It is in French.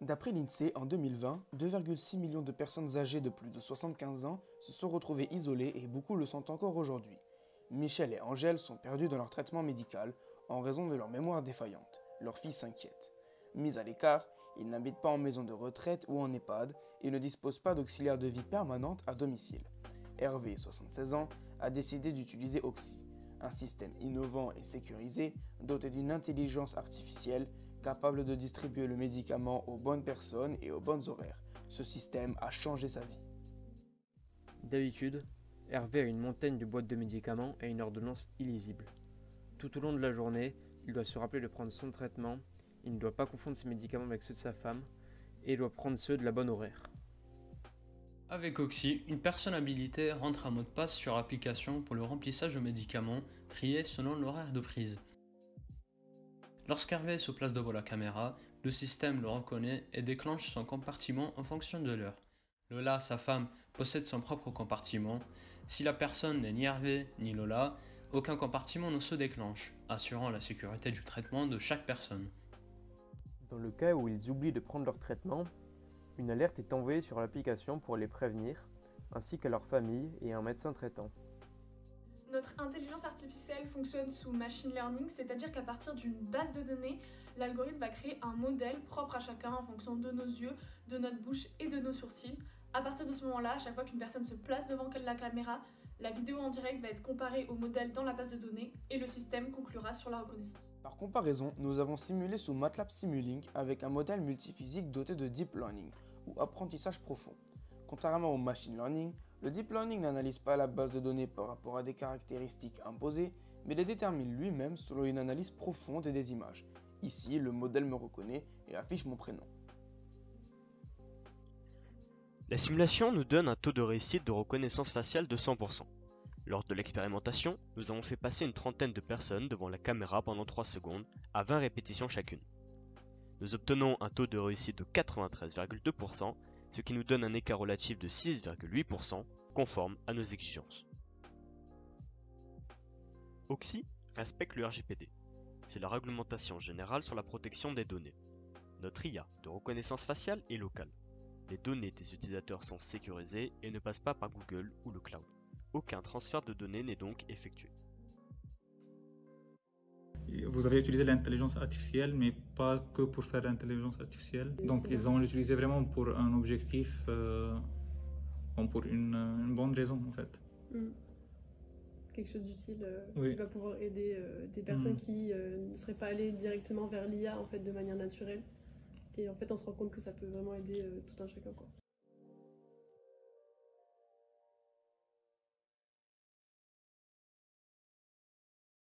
D'après l'INSEE, en 2020, 2,6 millions de personnes âgées de plus de 75 ans se sont retrouvées isolées et beaucoup le sont encore aujourd'hui. Michel et Angèle sont perdus dans leur traitement médical en raison de leur mémoire défaillante. Leur fille s'inquiète. Mis à l'écart, ils n'habitent pas en maison de retraite ou en EHPAD et ne disposent pas d'auxiliaire de vie permanente à domicile. Hervé, 76 ans, a décidé d'utiliser Oxy, un système innovant et sécurisé doté d'une intelligence artificielle capable de distribuer le médicament aux bonnes personnes et aux bonnes horaires. Ce système a changé sa vie. D'habitude, Hervé a une montagne de boîtes de médicaments et une ordonnance illisible. Tout au long de la journée, il doit se rappeler de prendre son traitement, il ne doit pas confondre ses médicaments avec ceux de sa femme, et il doit prendre ceux de la bonne horaire. Avec Oxy, une personne habilitée rentre un mot de passe sur l'application pour le remplissage de médicaments triés selon l'horaire de prise. Lorsqu'Hervé se place devant la caméra, le système le reconnaît et déclenche son compartiment en fonction de l'heure. Lola, sa femme, possède son propre compartiment. Si la personne n'est ni Hervé ni Lola, aucun compartiment ne se déclenche, assurant la sécurité du traitement de chaque personne. Dans le cas où ils oublient de prendre leur traitement, une alerte est envoyée sur l'application pour les prévenir, ainsi qu'à leur famille et à un médecin traitant. Notre intelligence artificielle fonctionne sous machine learning, c'est-à-dire qu'à partir d'une base de données, l'algorithme va créer un modèle propre à chacun en fonction de nos yeux, de notre bouche et de nos sourcils. À partir de ce moment-là, à chaque fois qu'une personne se place devant la caméra, la vidéo en direct va être comparée au modèle dans la base de données et le système conclura sur la reconnaissance. Par comparaison, nous avons simulé sous MATLAB Simulink avec un modèle multiphysique doté de Deep Learning, ou apprentissage profond. Contrairement au Machine Learning, le Deep Learning n'analyse pas la base de données par rapport à des caractéristiques imposées, mais les détermine lui-même selon une analyse profonde des images. Ici, le modèle me reconnaît et affiche mon prénom. La simulation nous donne un taux de réussite de reconnaissance faciale de 100%. Lors de l'expérimentation, nous avons fait passer une trentaine de personnes devant la caméra pendant 3 secondes, à 20 répétitions chacune. Nous obtenons un taux de réussite de 93,2%, ce qui nous donne un écart relatif de 6,8%, conforme à nos exigences. Oxy respecte le RGPD. C'est la réglementation générale sur la protection des données. Notre IA de reconnaissance faciale est locale. Les données des utilisateurs sont sécurisées et ne passent pas par Google ou le cloud. Aucun transfert de données n'est donc effectué. Vous avez utilisé l'intelligence artificielle, mais pas que pour faire l'intelligence artificielle. Donc ils ont utilisé vraiment pour un objectif, pour une bonne raison en fait. Quelque chose d'utile Oui. qui va pouvoir aider des personnes qui ne seraient pas allées directement vers l'IA en fait, de manière naturelle. Et en fait on se rend compte que ça peut vraiment aider tout un chacun, quoi.